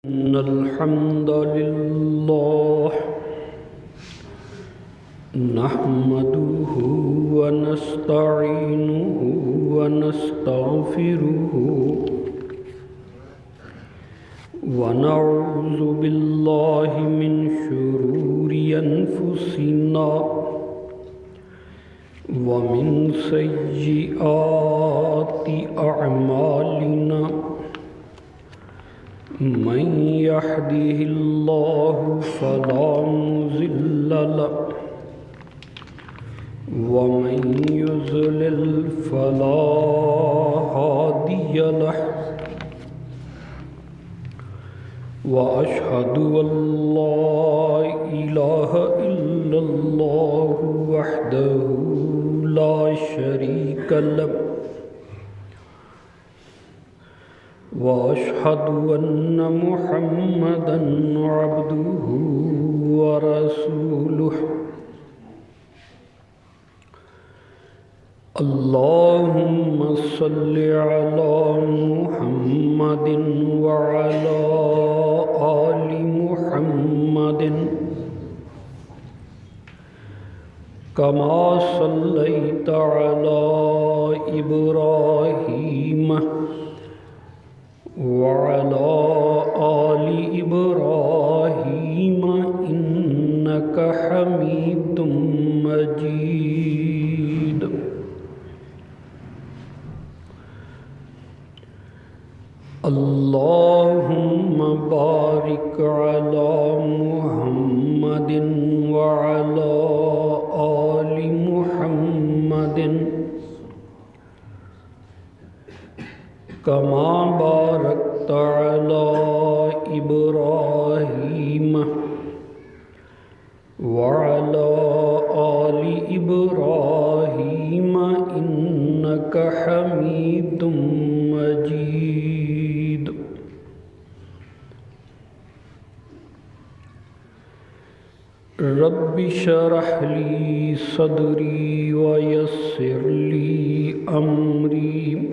إن الحمد لله نحمده ونستعينه ونستغفره ونعوذ بالله من شرور أنفسنا ومن سيئات أعمالنا من يهده الله فلا مضل له ومن يضلل فلا هادي له وأشهد أن لا إله إلا الله وحده لا شريك له وأشهد أن محمدًا عبده ورسوله اللهم صل على محمد وعلى آل محمد كما صليت على إبراهيم وعلى آل إبراهيم إنك حميد مجيد اللهم بارك على محمد وعلى آل محمد كما باركت على إبراهيم وعلى آل إبراهيم إنك حميد مجيد رب اشرح لي صدري ويسر لي أمري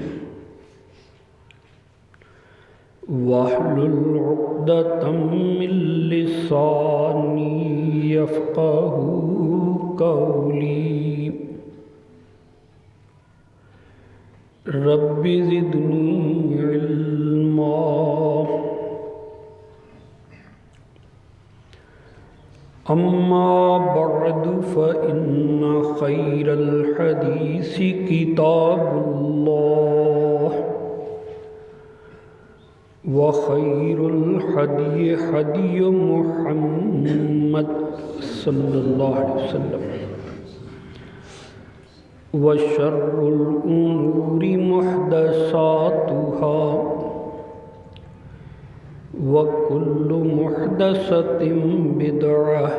واحلل عقدة من لساني يفقهوا قولي رب زدني علما أما بعد فإن خير الحديث كتاب الله وخير الهدي هدي محمد صلى الله عليه وسلم وشر الأمور محدثاتها وكل محدثة بدعة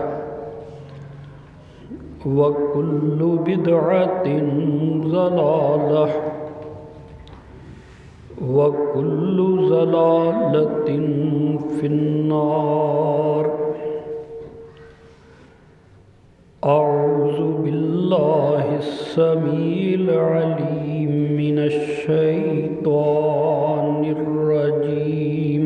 وكل بدعة ضلالة وكل ضلالة في النار أعوذ بالله السميع العليم من الشيطان الرجيم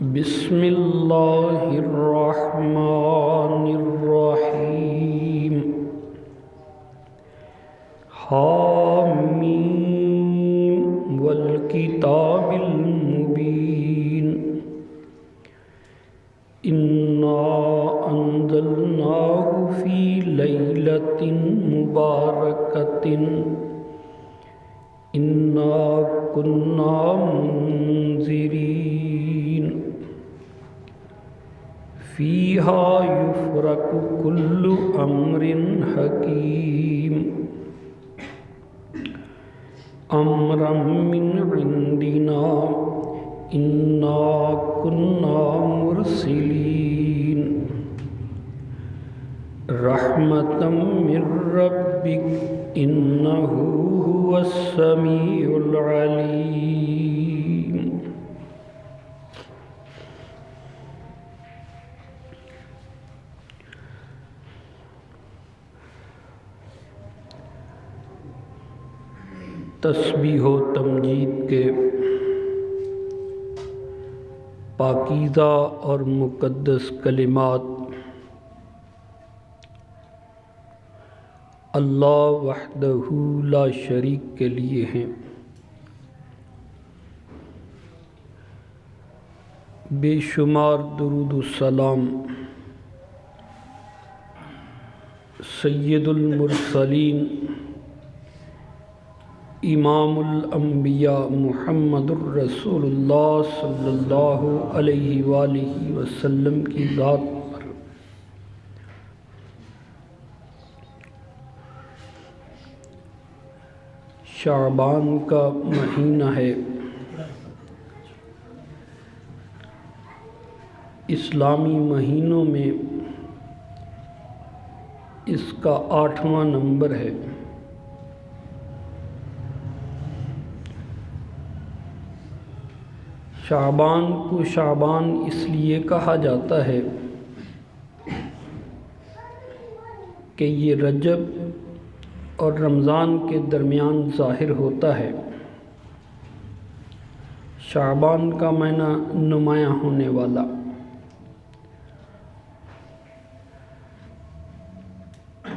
بسم الله الرحمن الرحيم حاميم والكتاب المبين إنا أنزلناه في ليلة مباركة إنا كنا منذرين فيها يفرق كل أمر حكيم أمرا من عندنا إنا كنا مرسلين رحمة من ربك إنه هو السميع العليم تسبیح و تمجید کے پاکیزہ اور مقدس کلمات اللہ وحدہ لا شریک کے لیے ہیں۔ بے شمار درود و سلام سید المرسلین امام الانبیاء محمد الرسول اللہ صلی اللہ علیہ وآلہ وسلم کی ذات پر، شعبان کا مہینہ ہے، اسلامی مہینوں میں اس کا 8واں نمبر ہے۔ شعبان کو شعبان اس لیے کہا جاتا ہے کہ یہ رجب اور رمضان کے درمیان ظاہر ہوتا ہے۔ شعبان کا معنی نمایاں ہونے والا۔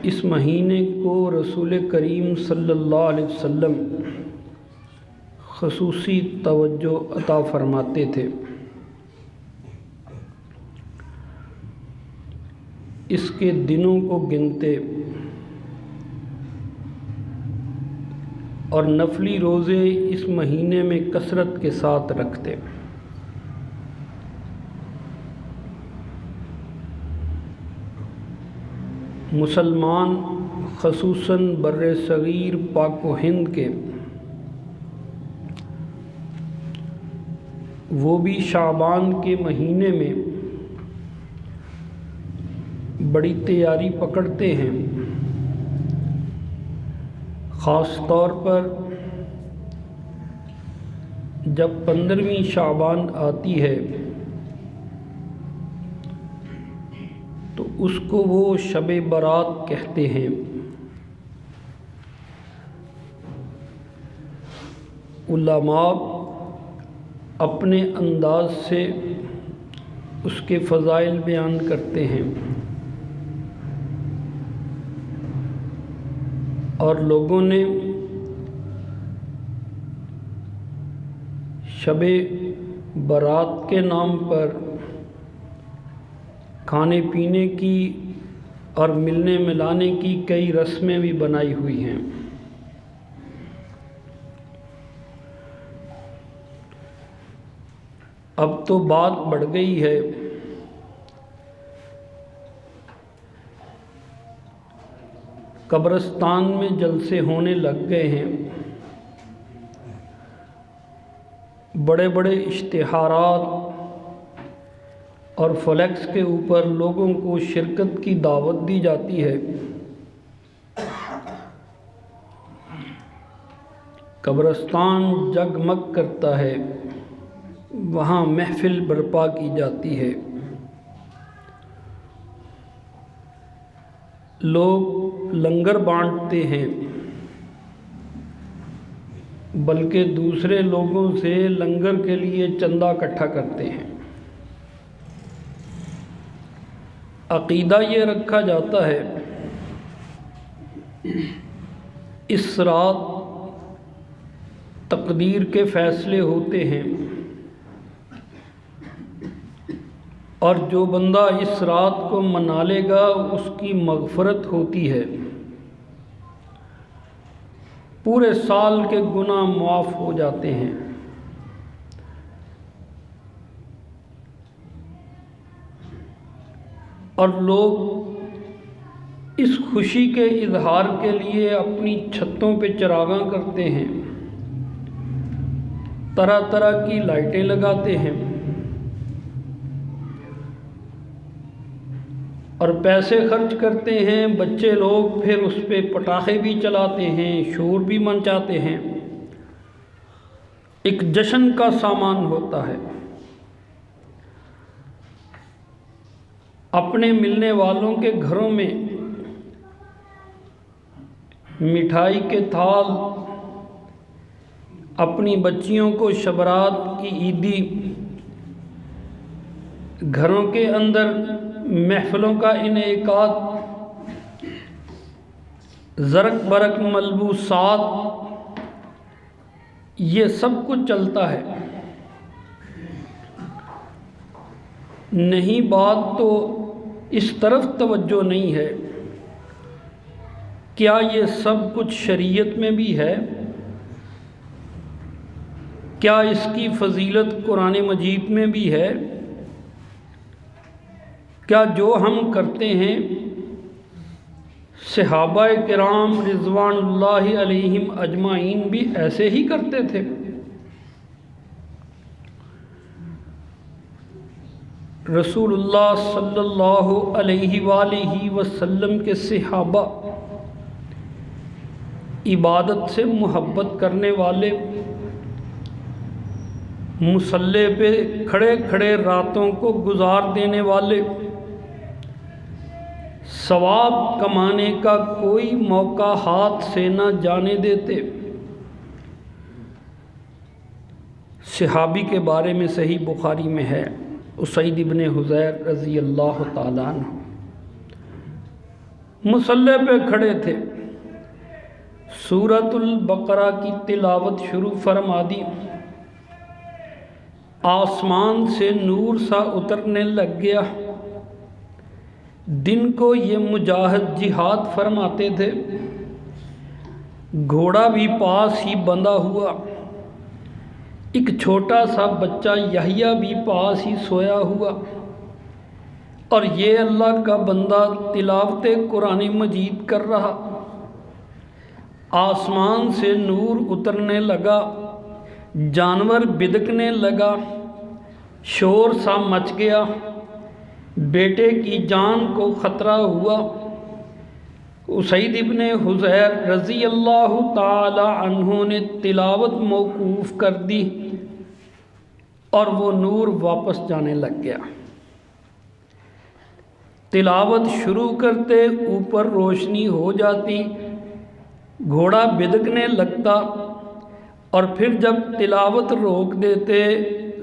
اس مہینے کو رسول کریم صلی اللہ علیہ وسلم خصوصی توجہ عطا فرماتے تھے۔ اس کے دنوں کو گنتے اور نفلی روزے اس مہینے میں کثرت کے ساتھ رکھتے۔ مسلمان خصوصاً بر صغیر پاک و ہند کے وہ بھی شعبان کے مہینے میں بڑی تیاری پکڑتے ہیں، خاص طور پر جب 15ویں شعبان آتی ہے تو اس کو وہ شب برات کہتے ہیں۔ علماء اپنے انداز سے اس کے فضائل بیان کرتے ہیں اور لوگوں نے شب برات کے نام پر کھانے پینے کی اور ملنے ملانے کی کئی رسمیں بھی بنائی ہوئی ہیں۔ اب تو بات بڑھ گئی ہے، قبرستان میں جلسے ہونے لگ گئے ہیں، بڑے بڑے اشتہارات اور فلیکس کے اوپر لوگوں کو شرکت کی دعوت دی جاتی ہے۔ قبرستان جگمگ کرتا ہے، وہاں محفل برپا کی جاتی ہے، لوگ لنگر بانٹتے ہیں، بلکہ دوسرے لوگوں سے لنگر کے لیے چندہ اکٹھا کرتے ہیں۔ عقیدہ یہ رکھا جاتا ہے اس رات تقدیر کے فیصلے ہوتے ہیں اور جو بندہ اس رات کو منا لے گا اس کی مغفرت ہوتی ہے، پورے سال کے گناہ معاف ہو جاتے ہیں۔ اور لوگ اس خوشی کے اظہار کے لیے اپنی چھتوں پہ چراغاں کرتے ہیں، طرح طرح کی لائٹیں لگاتے ہیں اور پیسے خرچ کرتے ہیں۔ بچے لوگ پھر اس پہ پٹاخے بھی چلاتے ہیں، شور بھی منچاتے ہیں، ایک جشن کا سامان ہوتا ہے۔ اپنے ملنے والوں کے گھروں میں مٹھائی کے تھال، اپنی بچیوں کو شبرات کی عیدی گھروں کے اندر محفلوں کا انعقاد، زرق برق ملبوسات، یہ سب کچھ چلتا ہے۔ نہیں، بات تو اس طرف توجہ نہیں ہے، کیا یہ سب کچھ شریعت میں بھی ہے؟ کیا اس کی فضیلت قرآن مجید میں بھی ہے؟ کیا جو ہم کرتے ہیں صحابہ کرام رضوان اللہ علیہم اجمعین بھی ایسے ہی کرتے تھے؟ رسول اللہ صلی اللہ علیہ وآلہ وسلم کے صحابہ عبادت سے محبت کرنے والے، مصلی پہ کھڑے کھڑے راتوں کو گزار دینے والے، ثواب کمانے کا کوئی موقع ہاتھ سے نہ جانے دیتے۔ صحابی کے بارے میں صحیح بخاری میں ہے، اسید ابن حضیر رضی اللہ تعالیٰ عنہ مصلی پہ کھڑے تھے، سورۃ البقرہ کی تلاوت شروع فرما دی، آسمان سے نور سا اترنے لگ گیا۔ دن کو یہ مجاہد جہاد فرماتے تھے، گھوڑا بھی پاس ہی بندھا ہوا، ایک چھوٹا سا بچہ یحییٰ بھی پاس ہی سویا ہوا، اور یہ اللہ کا بندہ تلاوت قرآن مجید کر رہا۔ آسمان سے نور اترنے لگا، جانور بدکنے لگا، شور سا مچ گیا، بیٹے کی جان کو خطرہ ہوا۔ اسید ابن حضیر رضی اللہ تعالی عنہ نے تلاوت موقوف کر دی اور وہ نور واپس جانے لگ گیا۔ تلاوت شروع کرتے اوپر روشنی ہو جاتی، گھوڑا بدکنے لگتا، اور پھر جب تلاوت روک دیتے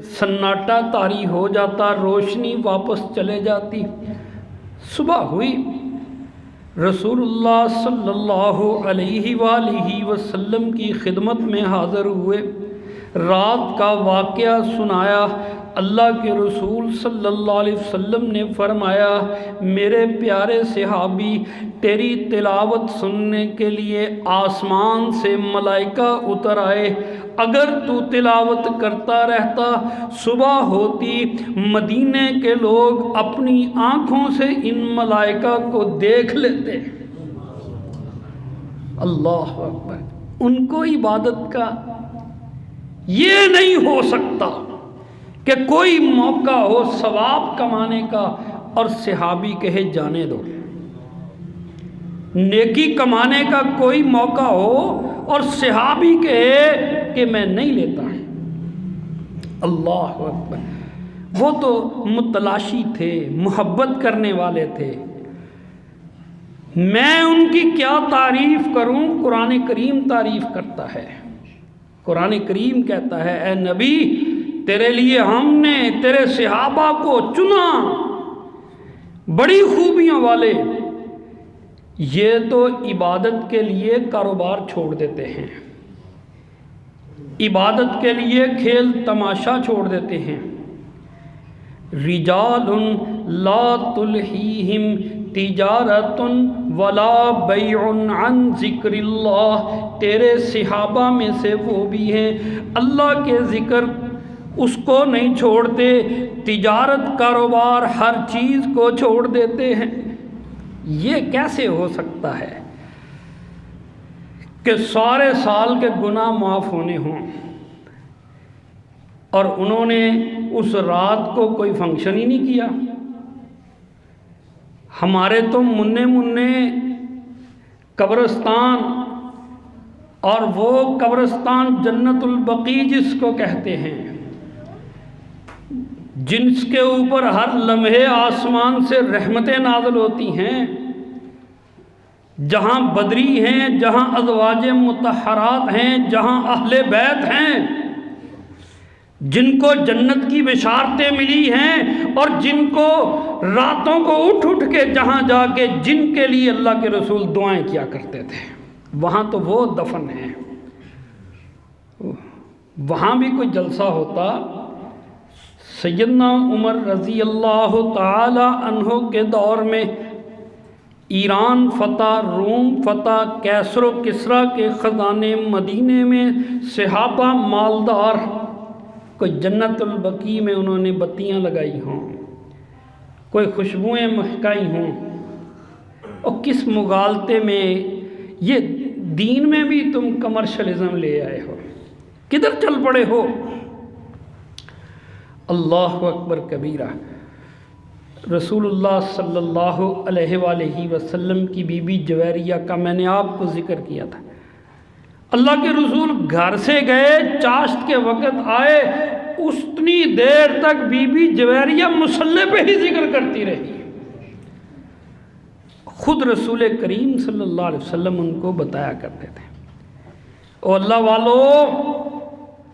سناٹا طاری ہو جاتا، روشنی واپس چلے جاتی۔ صبح ہوئی، رسول اللہ صلی اللہ علیہ وآلہ وسلم کی خدمت میں حاضر ہوئے، رات کا واقعہ سنایا۔ اللہ کے رسول صلی اللہ علیہ وسلم نے فرمایا، میرے پیارے صحابی، تیری تلاوت سننے کے لیے آسمان سے ملائکہ اتر آئے، اگر تو تلاوت کرتا رہتا صبح ہوتی مدینے کے لوگ اپنی آنکھوں سے ان ملائکہ کو دیکھ لیتے۔ اللہ اکبر! ان کو عبادت کا یہ نہیں ہو سکتا کہ کوئی موقع ہو ثواب کمانے کا اور صحابی کہے جانے دو، نیکی کمانے کا کوئی موقع ہو اور صحابی کہے کہ میں نہیں لیتا۔ اللہ اکبر! وہ تو متلاشی تھے، محبت کرنے والے تھے۔ میں ان کی کیا تعریف کروں؟ قرآن کریم تعریف کرتا ہے۔ قرآن کریم کہتا ہے، اے نبی، تیرے لیے ہم نے تیرے صحابہ کو چنا، بڑی خوبیوں والے۔ یہ تو عبادت کے لیے کاروبار چھوڑ دیتے ہیں، عبادت کے لیے کھیل تماشا چھوڑ دیتے ہیں۔ رجال لا تلہیہم تجارت ولا بیع عن ذکر اللہ، تیرے صحابہ میں سے وہ بھی ہیں اللہ کے ذکر اس کو نہیں چھوڑتے، تجارت کاروبار ہر چیز کو چھوڑ دیتے ہیں۔ یہ کیسے ہو سکتا ہے کہ سارے سال کے گناہ معاف ہونے ہوں اور انہوں نے اس رات کو کوئی فنکشن ہی نہیں کیا؟ ہمارے تو منع قبرستان، اور وہ قبرستان جنت البقیع جس کو کہتے ہیں، جس کے اوپر ہر لمحے آسمان سے رحمتیں نازل ہوتی ہیں، جہاں بدری ہیں، جہاں ازواج مطہرات ہیں، جہاں اہل بیت ہیں، جن کو جنت کی بشارتیں ملی ہیں اور جن کو راتوں کو اٹھ اٹھ کے جہاں جا کے جن کے لیے اللہ کے رسول دعائیں کیا کرتے تھے، وہاں تو وہ دفن ہیں۔ وہاں بھی کوئی جلسہ ہوتا، سیدنا عمر رضی اللہ تعالی عنہ کے دور میں ایران فتح، روم فتح، کیسر و کسریٰ کے خزانے مدینے میں صحابہ مالدار، کوئی جنت البقیع میں انہوں نے بتیاں لگائی ہوں، کوئی خوشبوئیں مہکائی ہوں، اور کس مغالطے میں یہ دین میں بھی تم کمرشلزم لے آئے ہو، کدھر چل پڑے ہو؟ اللہ اکبر کبیرہ۔ رسول اللہ صلی اللہ علیہ وآلہ وسلم کی بی بی جویریہ کا میں نے آپ کو ذکر کیا تھا۔ اللہ کے رسول گھر سے گئے، چاشت کے وقت آئے، اتنی دیر تک بی بی جویریہ مصلی پہ ہی ذکر کرتی رہی۔ خود رسول کریم صلی اللہ علیہ وسلم ان کو بتایا کرتے تھے، او اللہ والو،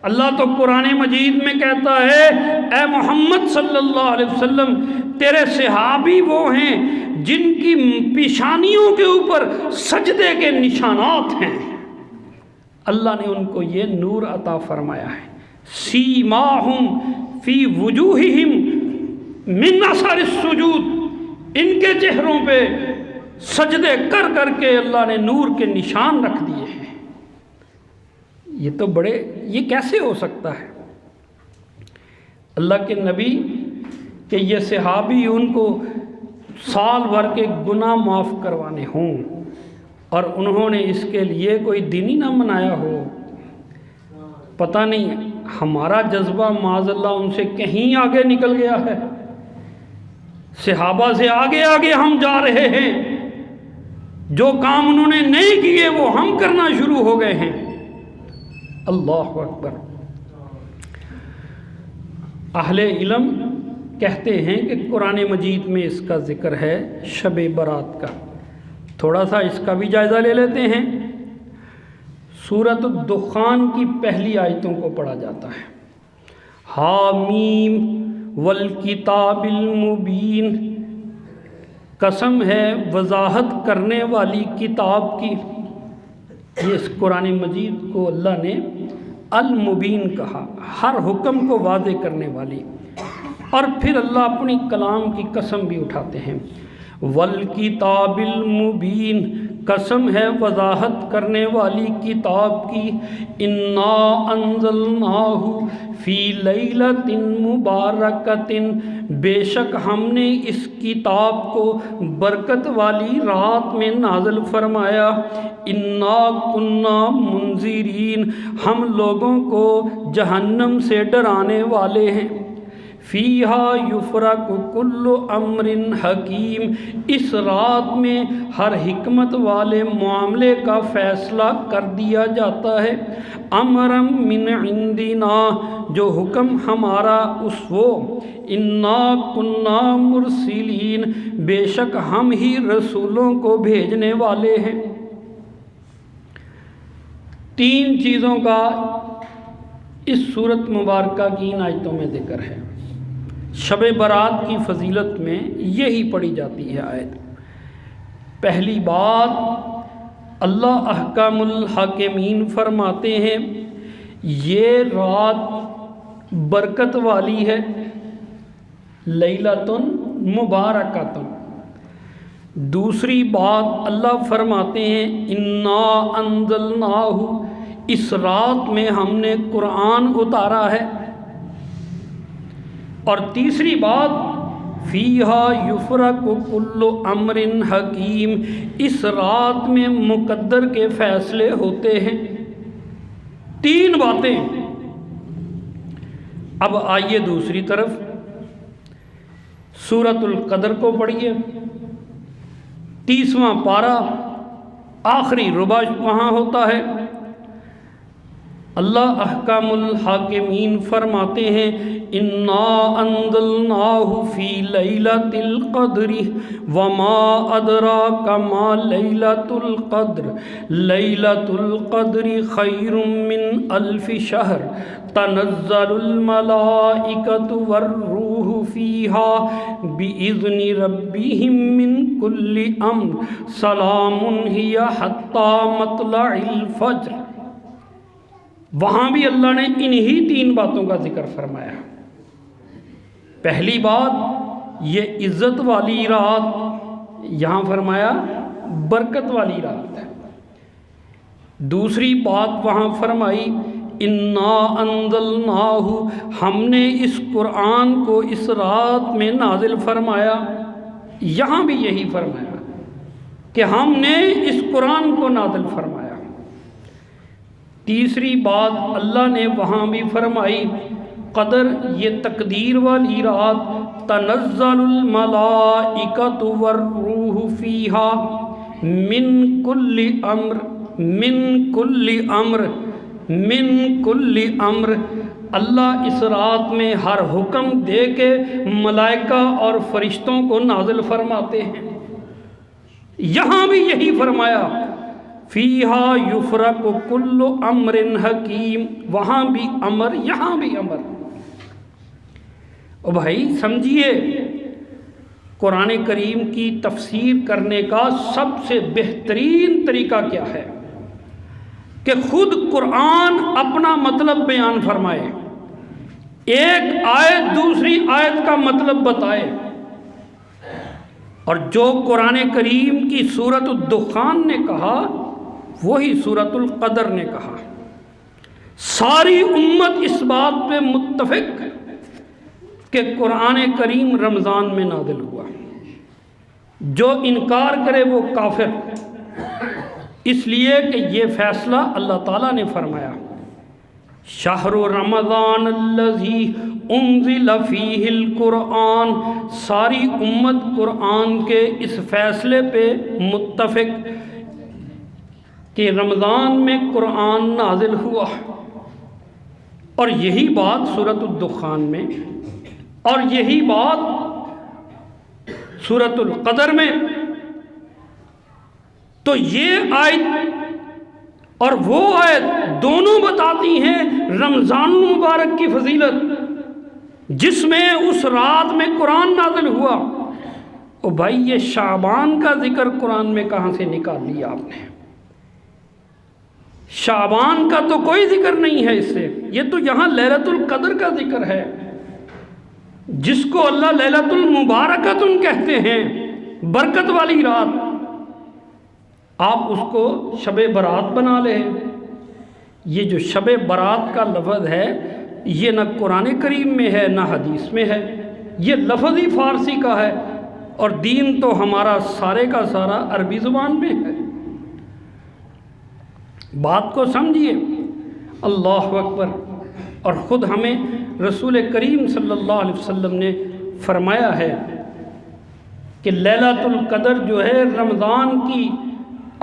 اللہ تو قرآن مجید میں کہتا ہے اے محمد صلی اللہ علیہ وسلم، تیرے صحابی وہ ہیں جن کی پیشانیوں کے اوپر سجدے کے نشانات ہیں۔ اللہ نے ان کو یہ نور عطا فرمایا ہے، سیماہم فی وجوہہم من اثر السجود، ان کے چہروں پہ سجدے کر کر کے اللہ نے نور کے نشان رکھ دیے ہیں۔ یہ تو بڑے، یہ کیسے ہو سکتا ہے؟ اللہ کے نبی کہ یہ صحابی ان کو سال بھر کے گناہ معاف کروانے ہوں اور انہوں نے اس کے لیے کوئی دن ہی نہ منایا ہو، پتہ نہیں ہمارا جذبہ معاذ اللہ ان سے کہیں آگے نکل گیا ہے، صحابہ سے آگے آگے ہم جا رہے ہیں، جو کام انہوں نے نہیں کیے وہ ہم کرنا شروع ہو گئے ہیں۔ اللہ اکبر۔ اہل علم کہتے ہیں کہ قرآن مجید میں اس کا ذکر ہے شب برات کا، تھوڑا سا اس کا بھی جائزہ لے لیتے ہیں۔ سورۃ الدخان کی پہلی آیتوں کو پڑھا جاتا ہے، حامیم والکتاب المبین، قسم ہے وضاحت کرنے والی کتاب کی۔ یہ اس قرآن مجید کو اللہ نے المبین کہا، ہر حکم کو واضح کرنے والی، اور پھر اللہ اپنی کلام کی قسم بھی اٹھاتے ہیں، والکتاب المبین، قسم ہے وضاحت کرنے والی کتاب کی، انا انزلناہ فی لیلۃ مبارکۃ، بے شک ہم نے اس کتاب کو برکت والی رات میں نازل فرمایا، انا کنا منذرین، ہم لوگوں کو جہنم سے ڈرانے والے ہیں، فیہا یفرق کل امر حکیم، اس رات میں ہر حکمت والے معاملے کا فیصلہ کر دیا جاتا ہے، امرم من عندنا، جو حکم ہمارا اس وہ، انا کنا مرسلین، بے شک ہم ہی رسولوں کو بھیجنے والے ہیں۔ تین چیزوں کا اس سورت مبارکہ کی ان آیتوں میں ذکر ہے۔ شب برات کی فضیلت میں یہی پڑھی جاتی ہے آیت۔ پہلی بات، اللہ احکام الحاکمین فرماتے ہیں یہ رات برکت والی ہے، لیلۃ مبارکۃ۔ دوسری بات اللہ فرماتے ہیں انا انزلناہ، اس رات میں ہم نے قرآن اتارا ہے، اور تیسری بات فیہا یفرق کل امر حکیم، اس رات میں مقدر کے فیصلے ہوتے ہیں۔ تین باتیں۔ اب آئیے دوسری طرف، سورۃ القدر کو پڑھیے، 30واں پارہ، آخری ربع وہاں ہوتا ہے، اللہ احکام الحاکمین فرماتے ہیں انا انزلناہ فی لیلۃ القدر وما ادراک ما لیلۃ القدر لیلۃ القدر خیر من الف شہر تنزل الملائکۃ والروح فیہا بإذن ربہم من کل امر سلام ہی حتی مطلع الفجر۔ وہاں بھی اللہ نے انہی 3 باتوں کا ذکر فرمایا۔ پہلی بات یہ عزت والی رات، یہاں فرمایا برکت والی رات ہے۔ دوسری بات وہاں فرمائی انا انزلناہ، ہم نے اس قرآن کو اس رات میں نازل فرمایا۔ یہاں بھی یہی فرمایا کہ ہم نے اس قرآن کو نازل فرمایا۔ تیسری بات اللہ نے وہاں بھی فرمائی قدر یہ تقدیر والی رات، تنزل الملائکۃ والروح فیہا من کل امر، من کل امر، من کل امر، اللہ اس رات میں ہر حکم دے کے ملائکہ اور فرشتوں کو نازل فرماتے ہیں۔ یہاں بھی یہی فرمایا فیہا یفرق کل امر حکیم، وہاں بھی امر یہاں بھی امر۔ اور بھائی سمجھیے قرآن کریم کی تفسیر کرنے کا سب سے بہترین طریقہ کیا ہے کہ خود قرآن اپنا مطلب بیان فرمائے، ایک آیت دوسری آیت کا مطلب بتائے، اور جو قرآن کریم کی سورۃ الدخان نے کہا وہی سورۃ القدر نے کہا۔ ساری امت اس بات پہ متفق کہ قرآن کریم رمضان میں نازل ہوا، جو انکار کرے وہ کافر، اس لیے کہ یہ فیصلہ اللہ تعالیٰ نے فرمایا شہر رمضان الذی انزل فیہ القرآن، ساری امت قرآن کے اس فیصلے پہ متفق کہ رمضان میں قرآن نازل ہوا، اور یہی بات سورۃ الدخان میں اور یہی بات سورۃ القدر میں۔ تو یہ آیت اور وہ آیت دونوں بتاتی ہیں رمضان المبارک کی فضیلت، جس میں اس رات میں قرآن نازل ہوا۔ او بھائی یہ شعبان کا ذکر قرآن میں کہاں سے نکال لیا آپ نے؟ شعبان کا تو کوئی ذکر نہیں ہے اس سے، یہ تو یہاں لیلۃ القدر کا ذکر ہے، جس کو اللہ لیلۃ المبارکۃ کہتے ہیں، برکت والی رات۔ آپ اس کو شب برات بنا لیں۔ یہ جو شب برات کا لفظ ہے یہ نہ قرآن کریم میں ہے نہ حدیث میں ہے، یہ لفظ ہی فارسی کا ہے، اور دین تو ہمارا سارے کا سارا عربی زبان میں ہے۔ بات کو سمجھیے، اللہ اکبر۔ اور خود ہمیں رسول کریم صلی اللہ علیہ وسلم نے فرمایا ہے کہ لیلۃ القدر جو ہے رمضان کی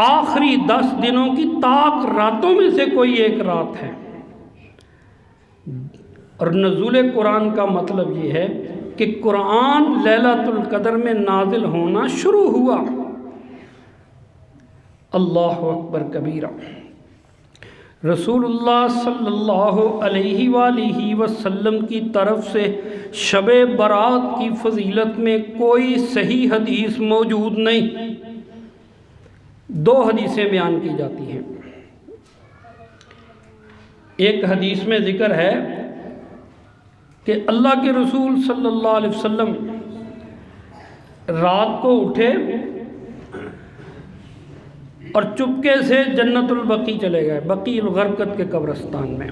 آخری 10 دنوں کی طاق راتوں میں سے کوئی ایک رات ہے۔ اور نزول قرآن کا مطلب یہ ہے کہ قرآن لیلۃ القدر میں نازل ہونا شروع ہوا۔ اللہ اکبر کبیرہ۔ رسول اللہ صلی اللہ علیہ وآلہ وسلم کی طرف سے شب برات کی فضیلت میں کوئی صحیح حدیث موجود نہیں۔ 2 حدیثیں بیان کی جاتی ہیں۔ ایک حدیث میں ذکر ہے کہ اللہ کے رسول صلی اللہ علیہ وسلم رات کو اٹھے اور چپکے سے جنت البقیع چلے گئے، بقیع الغرقد کے قبرستان میں۔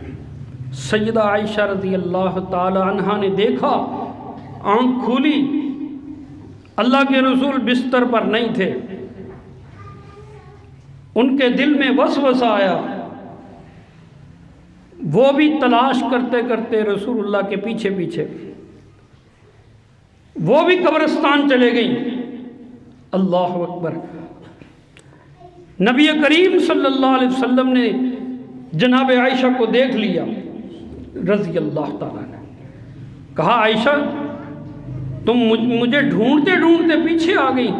سیدہ عائشہ رضی اللہ تعالی عنہا نے دیکھا، آنکھ کھولی، اللہ کے رسول بستر پر نہیں تھے۔ ان کے دل میں وسوسہ آیا، وہ بھی تلاش کرتے کرتے رسول اللہ کے پیچھے پیچھے وہ بھی قبرستان چلے گئیں۔ اللہ اکبر۔ نبی کریم صلی اللہ علیہ وسلم نے جناب عائشہ کو دیکھ لیا رضی اللہ تعالیٰ نے، کہا عائشہ تم مجھے ڈھونڈتے ڈھونڈتے پیچھے آ گئی۔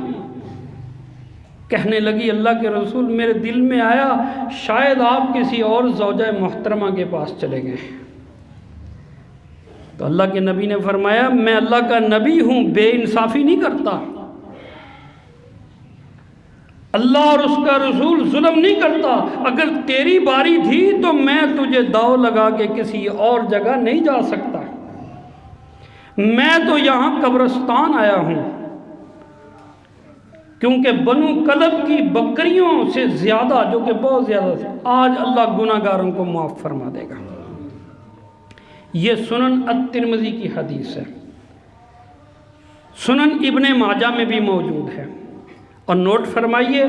کہنے لگی اللہ کے رسول میرے دل میں آیا شاید آپ کسی اور زوجہ محترمہ کے پاس چلے گئے۔ تو اللہ کے نبی نے فرمایا میں اللہ کا نبی ہوں، بے انصافی نہیں کرتا، اللہ اور اس کا رسول ظلم نہیں کرتا، اگر تیری باری تھی تو میں تجھے داؤ لگا کے کسی اور جگہ نہیں جا سکتا، میں تو یہاں قبرستان آیا ہوں، کیونکہ بنو کلب کی بکریوں سے زیادہ، جو کہ بہت زیادہ تھے، آج اللہ گناہ گاروں کو معاف فرما دے گا۔ یہ سنن الترمذی کی حدیث ہے، سنن ابن ماجہ میں بھی موجود ہے۔ اور نوٹ فرمائیے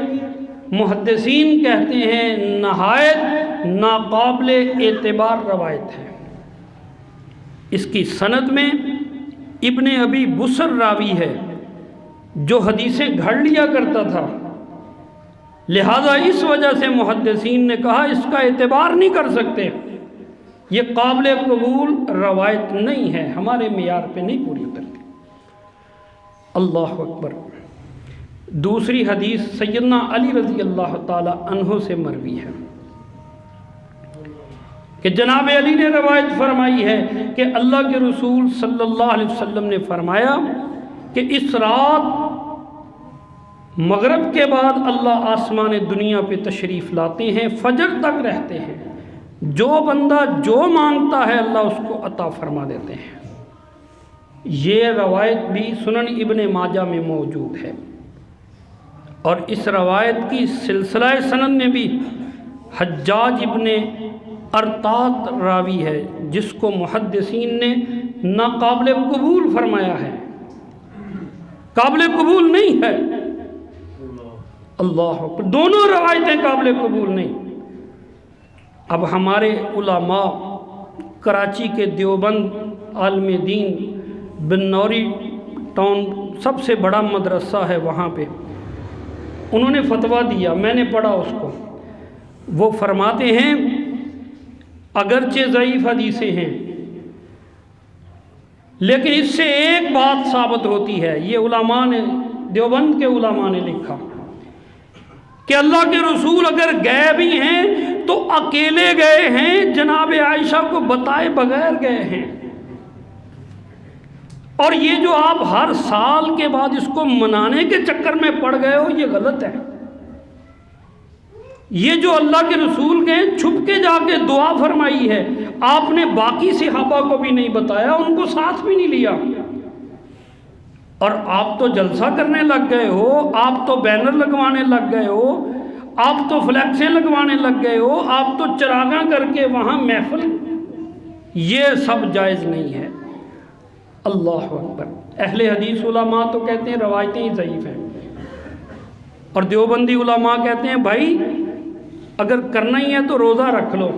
محدثین کہتے ہیں نہایت ناقابل اعتبار روایت ہے۔ اس کی سند میں ابن ابی بسر راوی ہے جو حدیثیں گھڑ لیا کرتا تھا، لہذا اس وجہ سے محدثین نے کہا اس کا اعتبار نہیں کر سکتے، یہ قابل قبول روایت نہیں ہے، ہمارے معیار پہ نہیں پوری اترتی۔ اللہ اکبر۔ دوسری حدیث سیدنا علی رضی اللہ تعالی عنہ سے مروی ہے کہ جناب علی نے روایت فرمائی ہے کہ اللہ کے رسول صلی اللہ علیہ وسلم نے فرمایا کہ اس رات مغرب کے بعد اللہ آسمان دنیا پہ تشریف لاتے ہیں، فجر تک رہتے ہیں، جو بندہ جو مانگتا ہے اللہ اس کو عطا فرما دیتے ہیں۔ یہ روایت بھی سنن ابن ماجہ میں موجود ہے، اور اس روایت کی سلسلہ سند میں بھی حجاج ابن ارطاط راوی ہے جس کو محدثین نے ناقابل قبول فرمایا ہے، قابل قبول نہیں ہے۔ اللہ اکبر، دونوں روایتیں قابل قبول نہیں۔ اب ہمارے علماء کراچی کے دیوبند عالم دین بنوری ٹاؤن سب سے بڑا مدرسہ ہے، وہاں پہ انہوں نے فتویٰ دیا، میں نے پڑھا اس کو، وہ فرماتے ہیں اگرچہ ضعیف حدیثیں ہیں لیکن اس سے ایک بات ثابت ہوتی ہے، یہ علماء نے، دیوبند کے علماء نے لکھا کہ اللہ کے رسول اگر گئے بھی ہیں تو اکیلے گئے ہیں، جناب عائشہ کو بتائے بغیر گئے ہیں، اور یہ جو آپ ہر سال کے بعد اس کو منانے کے چکر میں پڑ گئے ہو یہ غلط ہے۔ یہ جو اللہ کے رسول گئے چھپ کے جا کے دعا فرمائی ہے، آپ نے باقی صحابہ کو بھی نہیں بتایا، ان کو ساتھ بھی نہیں لیا، اور آپ تو جلسہ کرنے لگ گئے ہو، آپ تو بینر لگوانے لگ گئے ہو، آپ تو فلیکسیں لگوانے لگ گئے ہو، آپ تو چراغاں کر کے وہاں محفل، یہ سب جائز نہیں ہے۔ اللہ اکبر۔ اہل حدیث علماء تو کہتے ہیں روایتیں ہی ضعیف ہیں، اور دیوبندی علماء کہتے ہیں بھائی اگر کرنا ہی ہے تو روزہ رکھ لو،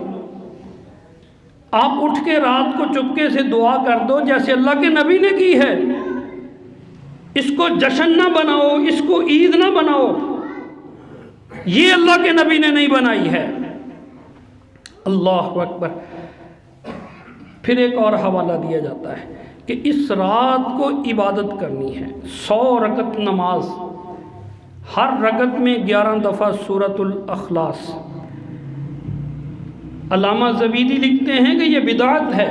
آپ اٹھ کے رات کو چپکے سے دعا کر دو جیسے اللہ کے نبی نے کی ہے، اس کو جشن نہ بناؤ، اس کو عید نہ بناؤ، یہ اللہ کے نبی نے نہیں بنائی ہے۔ اللہ اکبر۔ پھر ایک اور حوالہ دیا جاتا ہے کہ اس رات کو عبادت کرنی ہے، 100 رکعت نماز، ہر رکعت میں 11 دفعہ سورۃ الاخلاص۔ علامہ زبیدی لکھتے ہیں کہ یہ بدعت ہے،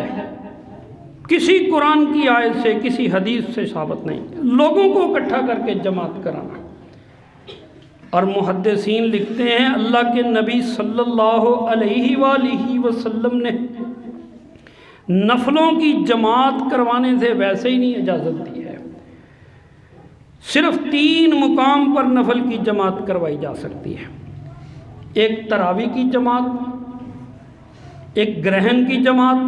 کسی قرآن کی آیت سے کسی حدیث سے ثابت نہیں، لوگوں کو اکٹھا کر کے جماعت کرانا۔ اور محدثین لکھتے ہیں اللہ کے نبی صلی اللہ علیہ وآلہ وسلم نے نفلوں کی جماعت کروانے سے ویسے ہی نہیں اجازت دی ہے، صرف 3 مقام پر نفل کی جماعت کروائی جا سکتی ہے، ایک تراویح کی جماعت، ایک گرہن کی جماعت،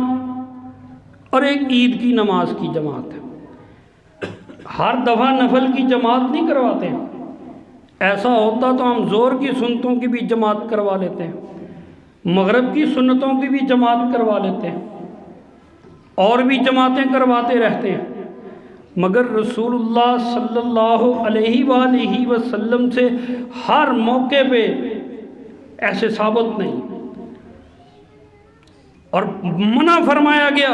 اور ایک عید کی نماز کی جماعت۔ ہر دفعہ نفل کی جماعت نہیں کرواتے، ایسا ہوتا تو ہم زور کی سنتوں کی بھی جماعت کروا لیتے ہیں، مغرب کی سنتوں کی بھی جماعت کروا لیتے ہیں، اور بھی جماعتیں کرواتے رہتے ہیں، مگر رسول اللہ صلی اللہ علیہ وآلہ وسلم سے ہر موقع پہ ایسے ثابت نہیں۔ اور منع فرمایا گیا،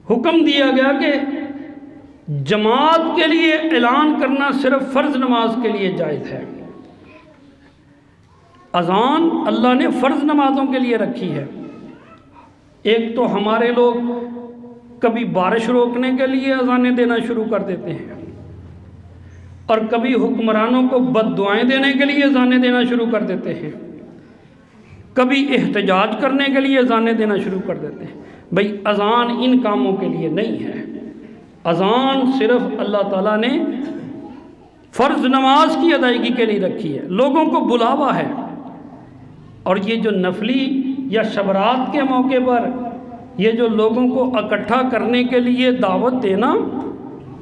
حکم دیا گیا کہ جماعت کے لیے اعلان کرنا صرف فرض نماز کے لیے جائز ہے۔ اذان اللہ نے فرض نمازوں کے لیے رکھی ہے۔ ایک تو ہمارے لوگ کبھی بارش روکنے کے لیے اذانیں دینا شروع کر دیتے ہیں، اور کبھی حکمرانوں کو بد دعائیں دینے کے لیے اذانیں دینا شروع کر دیتے ہیں، کبھی احتجاج کرنے کے لیے اذانیں دینا شروع کر دیتے ہیں۔ بھئی اذان ان کاموں کے لیے نہیں ہے، اذان صرف اللہ تعالیٰ نے فرض نماز کی ادائیگی کے لیے رکھی ہے، لوگوں کو بلاوا ہے۔ اور یہ جو نفلی یا شب رات کے موقع پر یہ جو لوگوں کو اکٹھا کرنے کے لیے دعوت دینا،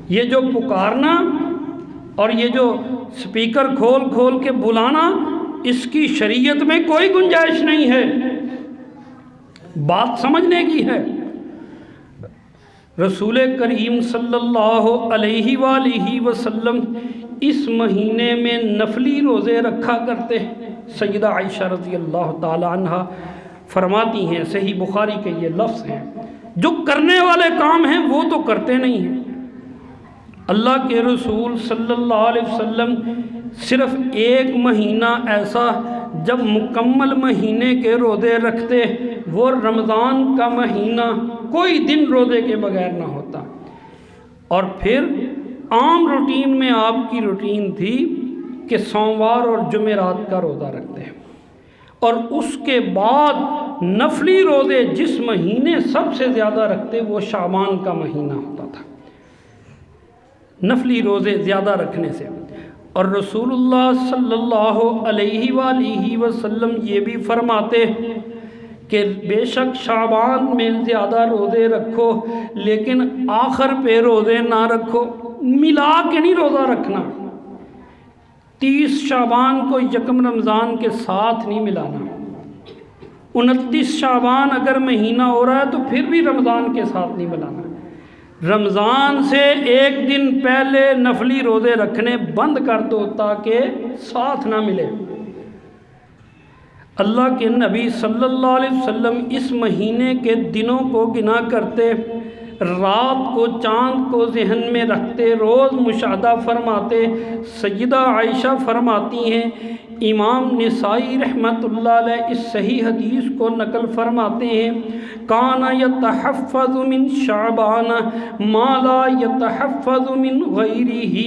یہ جو پکارنا اور یہ جو سپیکر کھول کھول کے بلانا، اس کی شریعت میں کوئی گنجائش نہیں ہے۔ بات سمجھنے کی ہے۔ رسول کریم صلی اللہ علیہ وآلہ وسلم اس مہینے میں نفلی روزے رکھا کرتے ہیں۔ سیدہ عائشہ رضی اللہ تعالی عنہ فرماتی ہیں، صحیح بخاری کے یہ لفظ ہیں، جو کرنے والے کام ہیں وہ تو کرتے نہیں ہیں۔ اللہ کے رسول صلی اللہ علیہ وسلم صرف ایک مہینہ ایسا جب مکمل مہینے کے روزے رکھتے، وہ رمضان کا مہینہ، کوئی دن روزے کے بغیر نہ ہوتا۔ اور پھر عام روٹین میں آپ کی روٹین تھی کہ سوموار اور جمعرات کا روزہ رکھتے ہیں، اور اس کے بعد نفلی روزے جس مہینے سب سے زیادہ رکھتے وہ شعبان کا مہینہ ہوتا تھا، نفلی روزے زیادہ رکھنے سے۔ اور رسول اللہ صلی اللہ علیہ وآلہ وسلم یہ بھی فرماتے کہ بے شک شعبان میں زیادہ روزے رکھو، لیکن آخر پہ روزے نہ رکھو، ملا کے نہیں روزہ رکھنا۔ 30 شعبان کو یکم رمضان کے ساتھ نہیں ملانا، 29 شعبان اگر مہینہ ہو رہا ہے تو پھر بھی رمضان کے ساتھ نہیں ملانا۔ رمضان سے ایک دن پہلے نفلی روزے رکھنے بند کر دو تاکہ ساتھ نہ ملے۔ اللہ کے نبی صلی اللہ علیہ وسلم اس مہینے کے دنوں کو گنا کرتے، رات کو چاند کو ذہن میں رکھتے، روز مشاہدہ فرماتے۔ سیدہ عائشہ فرماتی ہیں، امام نسائی رحمۃ اللہ علیہ اس صحیح حدیث کو نقل فرماتے ہیں، کان یتحفظ من شعبان ما لا یتحفظ من غیرہ۔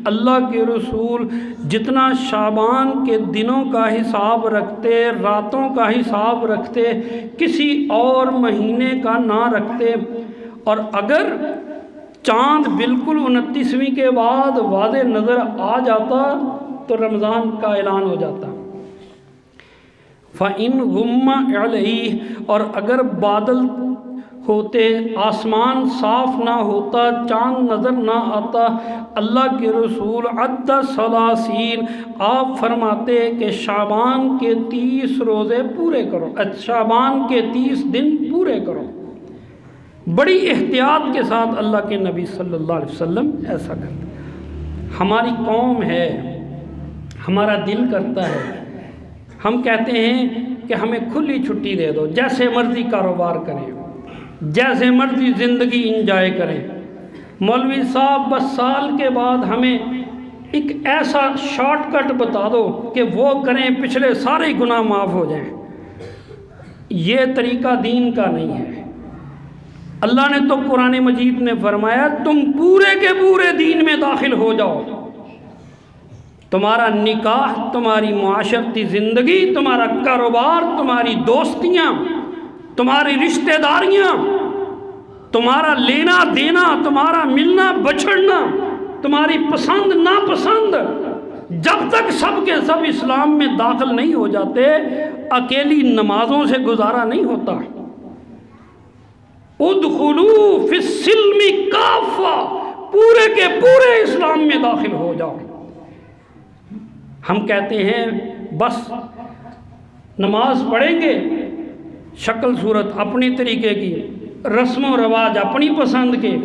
اللہ کے رسول جتنا شعبان کے دنوں کا حساب رکھتے، راتوں کا حساب رکھتے، کسی اور مہینے کا نہ رکھتے۔ اور اگر چاند بالکل 29ویں کے بعد واضح نظر آ جاتا تو رمضان کا اعلان ہو جاتا۔ فَإِنْ غُمَّ عَلَيْهِ، اور اگر بادل ہوتے، آسمان صاف نہ ہوتا، چاند نظر نہ آتا، اللہ کے رسول عد ثلاثین، آپ فرماتے کہ شعبان کے 30 روزے پورے کرو، شعبان کے 30 دن پورے کرو۔ بڑی احتیاط کے ساتھ اللہ کے نبی صلی اللہ علیہ وسلم ایسا کرتے۔ ہماری قوم ہے، ہمارا دل کرتا ہے، ہم کہتے ہیں کہ ہمیں کھلی چھٹی دے دو، جیسے مرضی کاروبار کریں، جیسے مرضی زندگی انجوائے کریں۔ مولوی صاحب بس سال کے بعد ہمیں ایک ایسا شارٹ کٹ بتا دو کہ وہ کریں، پچھلے سارے گناہ معاف ہو جائیں۔ یہ طریقہ دین کا نہیں ہے۔ اللہ نے تو قرآن مجید میں فرمایا تم پورے کے پورے دین میں داخل ہو جاؤ۔ تمہارا نکاح، تمہاری معاشرتی زندگی، تمہارا کاروبار، تمہاری دوستیاں، تمہاری رشتہ داریاں، تمہارا لینا دینا، تمہارا ملنا بچھڑنا، تمہاری پسند ناپسند، جب تک سب کے سب اسلام میں داخل نہیں ہو جاتے، اکیلی نمازوں سے گزارا نہیں ہوتا۔ ادخلوا فی السلم کافہ، پورے کے پورے اسلام میں داخل ہو جاؤ۔ ہم کہتے ہیں بس نماز پڑھیں گے، شکل صورت اپنی طریقے کی، رسم و رواج اپنی پسند کے،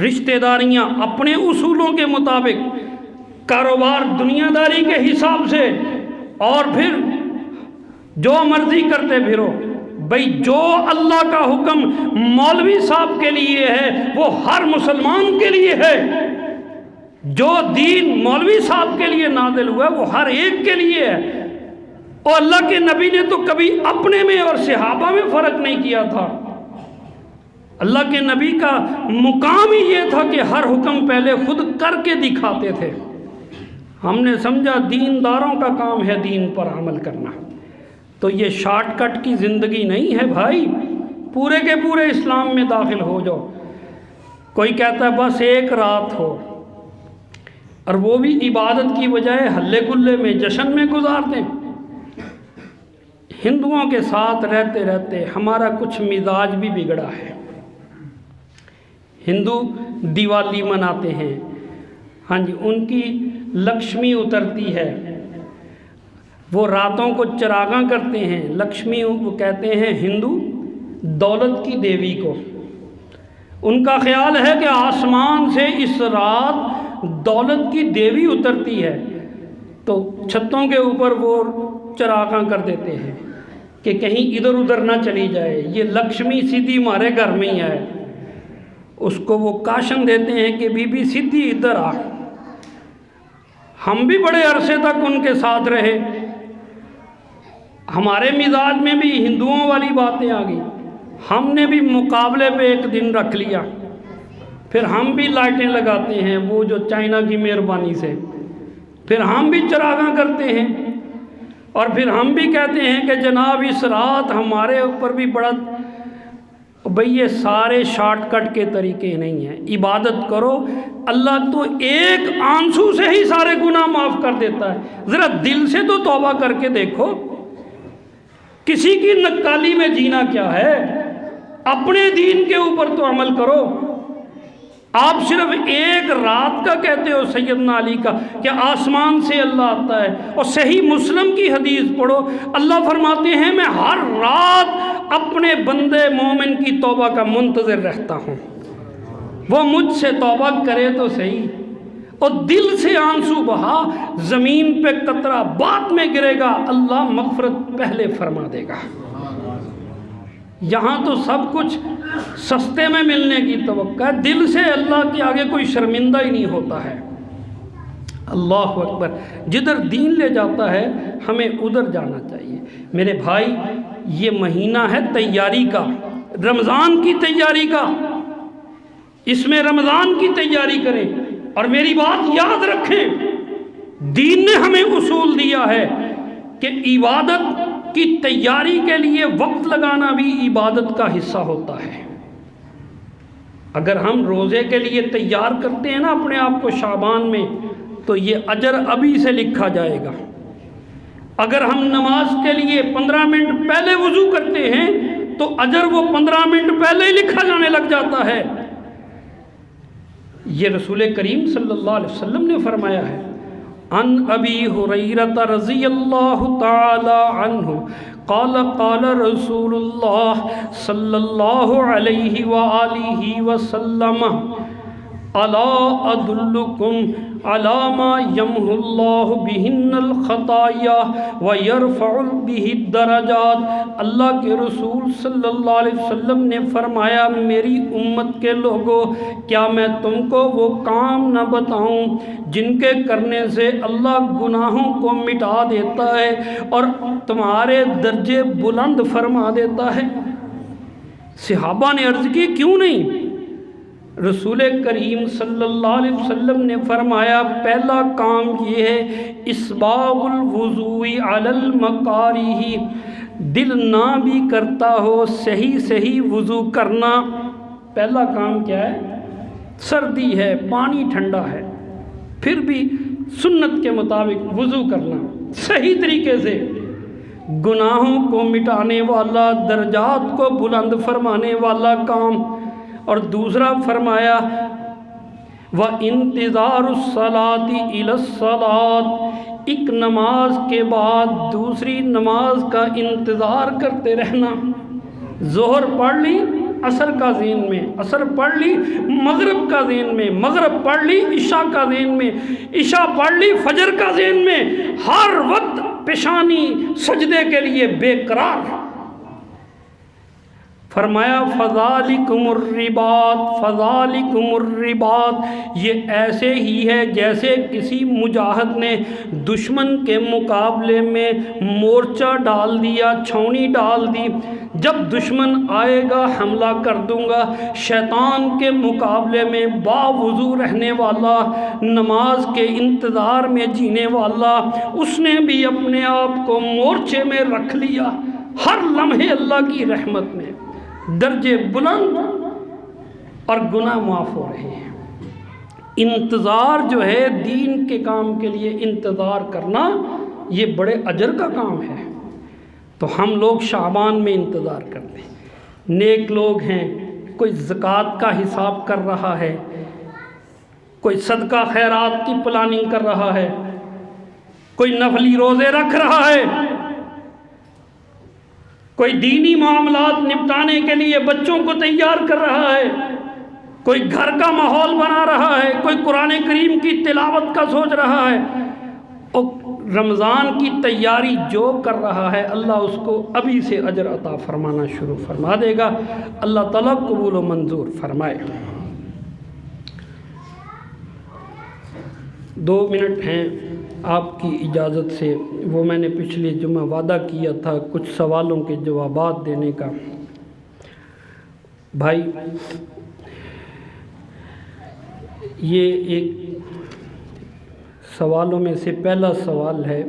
رشتہ داریاں اپنے اصولوں کے مطابق، کاروبار دنیا داری کے حساب سے، اور پھر جو مرضی کرتے پھرو، بھئی جو اللہ کا حکم مولوی صاحب کے لیے ہے وہ ہر مسلمان کے لیے ہے، جو دین مولوی صاحب کے لیے نازل ہوا ہے وہ ہر ایک کے لیے ہے۔ اور اللہ کے نبی نے تو کبھی اپنے میں اور صحابہ میں فرق نہیں کیا تھا۔ اللہ کے نبی کا مقام ہی یہ تھا کہ ہر حکم پہلے خود کر کے دکھاتے تھے۔ ہم نے سمجھا دینداروں کا کام ہے دین پر عمل کرنا، تو یہ شارٹ کٹ کی زندگی نہیں ہے بھائی، پورے کے پورے اسلام میں داخل ہو جاؤ۔ کوئی کہتا ہے بس ایک رات ہو، اور وہ بھی عبادت کی بجائے ہلے گلے میں جشن میں گزار دیں۔ ہندوؤں کے ساتھ رہتے رہتے ہمارا کچھ مزاج بھی بگڑا ہے۔ ہندو دیوالی مناتے ہیں، ہاں جی، ان کی لکشمی اترتی ہے، وہ راتوں کو چراغاں کرتے ہیں۔ لکشمی وہ کہتے ہیں ہندو دولت کی دیوی کو، ان کا خیال ہے کہ آسمان سے اس رات دولت کی دیوی اترتی ہے، تو چھتوں کے اوپر وہ چراغاں کر دیتے ہیں کہ کہیں ادھر ادھر نہ چلی جائے، یہ لکشمی سیدھی ہمارے گھر میں ہی ہے۔ اس کو وہ کاشن دیتے ہیں کہ بی بی سیدھی ادھر آ۔ ہم بھی بڑے عرصے تک ان کے ساتھ رہے، ہمارے مزاج میں بھی ہندوؤں والی باتیں آ گئی، ہم نے بھی مقابلے پہ ایک دن رکھ لیا، پھر ہم بھی لائٹیں لگاتے ہیں وہ جو چائنا کی مہربانی سے، پھر ہم بھی چراغاں کرتے ہیں، اور پھر ہم بھی کہتے ہیں کہ جناب اس رات ہمارے اوپر بھی بڑا۔ بھئی یہ سارے شارٹ کٹ کے طریقے نہیں ہیں۔ عبادت کرو، اللہ تو ایک آنسو سے ہی سارے گناہ معاف کر دیتا ہے۔ ذرا دل سے تو توبہ کر کے دیکھو، کسی کی نکالی میں جینا کیا ہے؟ اپنے دین کے اوپر تو عمل کرو۔ آپ صرف ایک رات کا کہتے ہو سیدنا علی کا کہ آسمان سے اللہ آتا ہے، اور صحیح مسلم کی حدیث پڑھو، اللہ فرماتے ہیں میں ہر رات اپنے بندے مومن کی توبہ کا منتظر رہتا ہوں، وہ مجھ سے توبہ کرے تو صحیح، اور دل سے آنسو بہا، زمین پہ قطرہ بعد میں گرے گا، اللہ مغفرت پہلے فرما دے گا۔ یہاں تو سب کچھ سستے میں ملنے کی توقع ہے، دل سے اللہ کے آگے کوئی شرمندہ ہی نہیں ہوتا ہے۔ اللہ اکبر، جدھر دین لے جاتا ہے ہمیں ادھر جانا چاہیے۔ میرے بھائی یہ مہینہ ہے تیاری کا، رمضان کی تیاری کا، اس میں رمضان کی تیاری کریں، اور میری بات یاد رکھیں، دین نے ہمیں اصول دیا ہے کہ عبادت کی تیاری کے لیے وقت لگانا بھی عبادت کا حصہ ہوتا ہے۔ اگر ہم روزے کے لیے تیار کرتے ہیں نا اپنے آپ کو شعبان میں، تو یہ اجر ابھی سے لکھا جائے گا۔ اگر ہم نماز کے لیے 15 منٹ پہلے وضو کرتے ہیں تو اجر وہ 15 منٹ پہلے ہی لکھا جانے لگ جاتا ہے۔ یہ رسول کریم صلی اللہ علیہ وسلم نے فرمایا ہے۔ عن ابی ہریرہ رضی اللہ تعالی عنہ قال قال رسول اللہ صلی اللہ علیہ وآلہ وسلم الا ادلکم علی ما یمحو اللہ بہن الخطایا ویرفع بہ الدرجات۔ اللہ کے رسول صلی اللہ علیہ وسلم نے فرمایا، میری امت کے لوگوں، کیا میں تم کو وہ کام نہ بتاؤں جن کے کرنے سے اللہ گناہوں کو مٹا دیتا ہے اور تمہارے درجے بلند فرما دیتا ہے؟ صحابہ نے عرض کی کیوں نہیں؟ رسول کریم صلی اللہ علیہ وسلم نے فرمایا، پہلا کام یہ ہے اسباغ الوضوء علی المکارہ، دل نہ بھی کرتا ہو صحیح صحیح وضو کرنا۔ پہلا کام کیا ہے؟ سردی ہے، پانی ٹھنڈا ہے، پھر بھی سنت کے مطابق وضو کرنا صحیح طریقے سے، گناہوں کو مٹانے والا، درجات کو بلند فرمانے والا کام۔ اور دوسرا فرمایا وَإِنْتِظَارُ الصَّلَاةِ إِلَى الصَّلَاةِ، ایک نماز کے بعد دوسری نماز کا انتظار کرتے رہنا۔ ظہر پڑھ لی عصر کا ذہن میں، عصر پڑھ لی مغرب کا ذہن میں، مغرب پڑھ لی عشاء کا ذہن میں، عشاء پڑھ لی فجر کا ذہن میں، ہر وقت پیشانی سجدے کے لیے بے قرار۔ فرمایا فذالکم الرباط، فذالکم الرباط، یہ ایسے ہی ہے جیسے کسی مجاہد نے دشمن کے مقابلے میں مورچہ ڈال دیا، چھاؤنی ڈال دی، جب دشمن آئے گا حملہ کر دوں گا۔ شیطان کے مقابلے میں باوضو رہنے والا، نماز کے انتظار میں جینے والا، اس نے بھی اپنے آپ کو مورچے میں رکھ لیا، ہر لمحے اللہ کی رحمت میں درجے بلند اور گناہ معاف ہو رہے ہیں۔ انتظار جو ہے دین کے کام کے لیے انتظار کرنا، یہ بڑے اجر کا کام ہے۔ تو ہم لوگ شعبان میں انتظار کرتے ہیں، نیک لوگ ہیں، کوئی زکوٰۃ کا حساب کر رہا ہے، کوئی صدقہ خیرات کی پلاننگ کر رہا ہے، کوئی نفلی روزے رکھ رہا ہے، کوئی دینی معاملات نپٹانے کے لیے بچوں کو تیار کر رہا ہے، کوئی گھر کا ماحول بنا رہا ہے، کوئی قرآن کریم کی تلاوت کا سوچ رہا ہے، اور رمضان کی تیاری جو کر رہا ہے اللہ اس کو ابھی سے اجر عطا فرمانا شروع فرما دے گا۔ اللہ تعالیٰ قبول و منظور فرمائے۔ 2 منٹ ہیں آپ کی اجازت سے، وہ میں نے پچھلے جمعہ وعدہ کیا تھا کچھ سوالوں کے جوابات دینے کا۔ بھائی یہ ایک سوالوں میں سے پہلا سوال ہے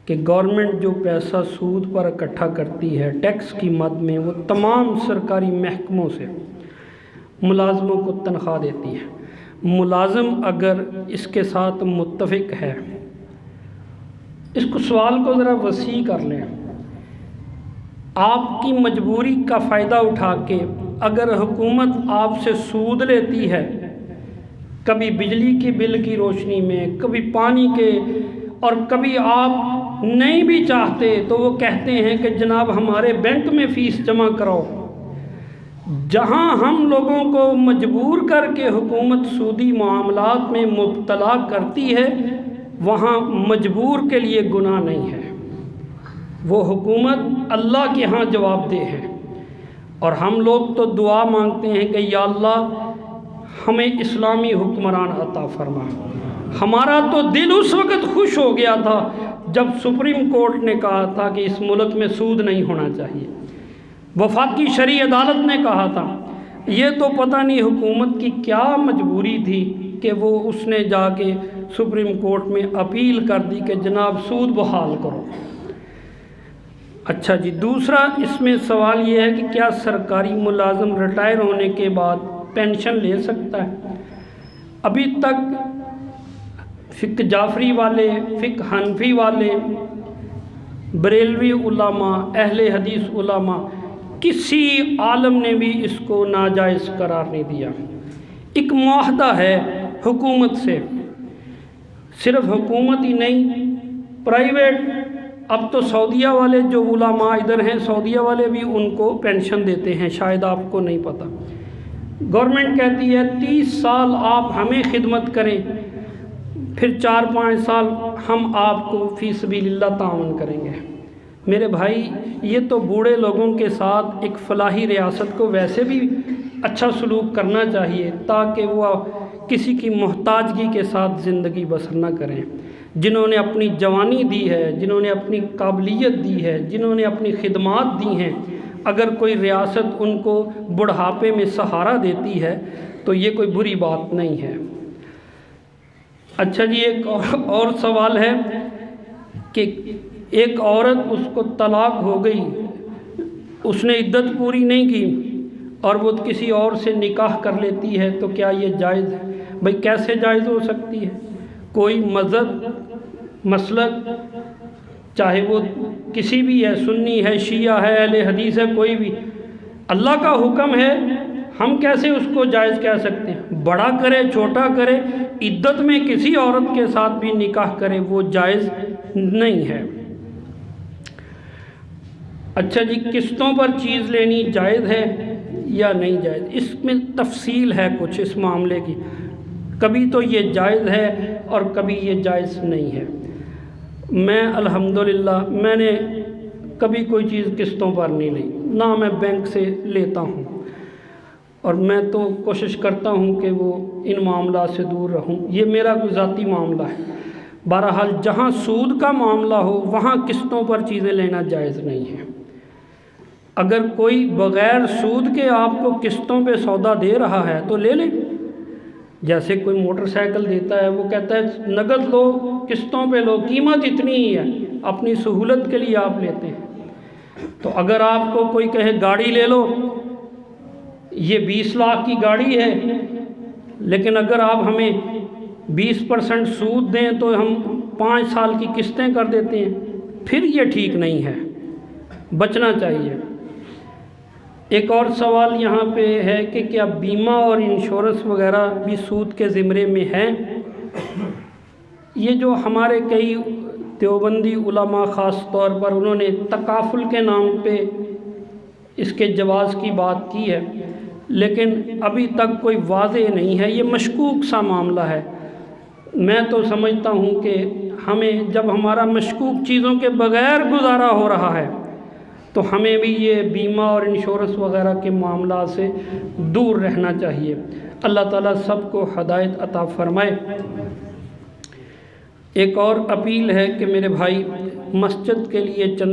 کہ گورنمنٹ جو پیسہ سود پر اکٹھا کرتی ہے ٹیکس کی مد میں، وہ تمام سرکاری محکموں سے ملازموں کو تنخواہ دیتی ہے۔ ملازم اگر اس کے ساتھ متفق ہے، اس کو سوال کو ذرا وسیع کر لیں، آپ کی مجبوری کا فائدہ اٹھا کے اگر حکومت آپ سے سود لیتی ہے، کبھی بجلی کے بل کی روشنی میں، کبھی پانی کے، اور کبھی آپ نہیں بھی چاہتے تو وہ کہتے ہیں کہ جناب ہمارے بینک میں فیس جمع کراؤ۔ جہاں ہم لوگوں کو مجبور کر کے حکومت سودی معاملات میں مبتلا کرتی ہے، وہاں مجبور کے لیے گناہ نہیں ہے، وہ حکومت اللہ کے ہاں جواب دہ ہے۔ اور ہم لوگ تو دعا مانگتے ہیں کہ یا اللہ ہمیں اسلامی حکمران عطا فرما۔ ہمارا تو دل اس وقت خوش ہو گیا تھا جب سپریم کورٹ نے کہا تھا کہ اس ملک میں سود نہیں ہونا چاہیے، وفاقی شرعی عدالت نے کہا تھا۔ یہ تو پتہ نہیں حکومت کی کیا مجبوری تھی کہ وہ اس نے جا کے سپریم کورٹ میں اپیل کر دی کہ جناب سود بحال کرو۔ اچھا جی، دوسرا اس میں سوال یہ ہے کہ کیا سرکاری ملازم ریٹائر ہونے کے بعد پینشن لے سکتا ہے؟ ابھی تک فقہ جعفری والے، فقہ حنفی والے، بریلوی علماء، اہل حدیث علماء، کسی عالم نے بھی اس کو ناجائز قرار نہیں دیا۔ ایک معاہدہ ہے حکومت سے، صرف حکومت ہی نہیں، پرائیویٹ، اب تو سعودیہ والے جو علماء ادھر ہیں، سعودیہ والے بھی ان کو پینشن دیتے ہیں، شاید آپ کو نہیں پتہ۔ گورنمنٹ کہتی ہے 30 سال آپ ہمیں خدمت کریں، پھر 4-5 سال ہم آپ کو فی سبیل اللہ تعاون کریں گے۔ میرے بھائی یہ تو بوڑھے لوگوں کے ساتھ ایک فلاحی ریاست کو ویسے بھی اچھا سلوک کرنا چاہیے تاکہ وہ کسی کی محتاجگی کے ساتھ زندگی بسر نہ کریں۔ جنہوں نے اپنی جوانی دی ہے، جنہوں نے اپنی قابلیت دی ہے، جنہوں نے اپنی خدمات دی ہیں، اگر کوئی ریاست ان کو بڑھاپے میں سہارا دیتی ہے تو یہ کوئی بری بات نہیں ہے۔ اچھا جی، ایک اور سوال ہے کہ ایک عورت، اس کو طلاق ہو گئی، اس نے عدت پوری نہیں کی اور وہ کسی اور سے نکاح کر لیتی ہے تو کیا یہ جائز ہے؟ بھائی کیسے جائز ہو سکتی ہے؟ کوئی مذہب، مسلک، چاہے وہ کسی بھی ہے، سنی ہے، شیعہ ہے، اہل حدیث ہے، کوئی بھی، اللہ کا حکم ہے، ہم کیسے اس کو جائز کہہ سکتے ہیں؟ بڑا کرے چھوٹا کرے، عدت میں کسی عورت کے ساتھ بھی نکاح کرے، وہ جائز نہیں ہے۔ اچھا جی، قسطوں پر چیز لینی جائز ہے یا نہیں جائز؟ اس میں تفصیل ہے کچھ اس معاملے کی، کبھی تو یہ جائز ہے اور کبھی یہ جائز نہیں ہے۔ میں الحمدللہ میں نے کبھی کوئی چیز قسطوں پر نہیں لی، نہ میں بینک سے لیتا ہوں، اور میں تو کوشش کرتا ہوں کہ وہ ان معاملات سے دور رہوں، یہ میرا کوئی ذاتی معاملہ ہے۔ بہرحال جہاں سود کا معاملہ ہو وہاں قسطوں پر چیزیں لینا جائز نہیں ہے۔ اگر کوئی بغیر سود کے آپ کو قسطوں پہ سودا دے رہا ہے تو لے لیں، جیسے کوئی موٹر سائیکل دیتا ہے، وہ کہتا ہے نقد لو، قسطوں پہ لو، قیمت اتنی ہی ہے، اپنی سہولت کے لیے آپ لیتے ہیں۔ تو اگر آپ کو کوئی کہے گاڑی لے لو، یہ 20 لاکھ کی گاڑی ہے، لیکن اگر آپ ہمیں 20% سود دیں تو ہم 5 سال کی قسطیں کر دیتے ہیں، پھر یہ ٹھیک نہیں ہے، بچنا چاہیے۔ ایک اور سوال یہاں پہ ہے کہ کیا بیمہ اور انشورنس وغیرہ بھی سود کے زمرے میں ہیں؟ یہ جو ہمارے کئی دیوبندی علماء خاص طور پر انہوں نے تکافل کے نام پہ اس کے جواز کی بات کی ہے، لیکن ابھی تک کوئی واضح نہیں ہے، یہ مشکوک سا معاملہ ہے۔ میں تو سمجھتا ہوں کہ ہمیں جب ہمارا مشکوک چیزوں کے بغیر گزارا ہو رہا ہے تو ہمیں بھی یہ بیمہ اور انشورنس وغیرہ کے معاملات سے دور رہنا چاہیے۔ اللہ تعالیٰ سب کو ہدایت عطا فرمائے۔ ایک اور اپیل ہے کہ میرے بھائی مسجد کے لیے چندے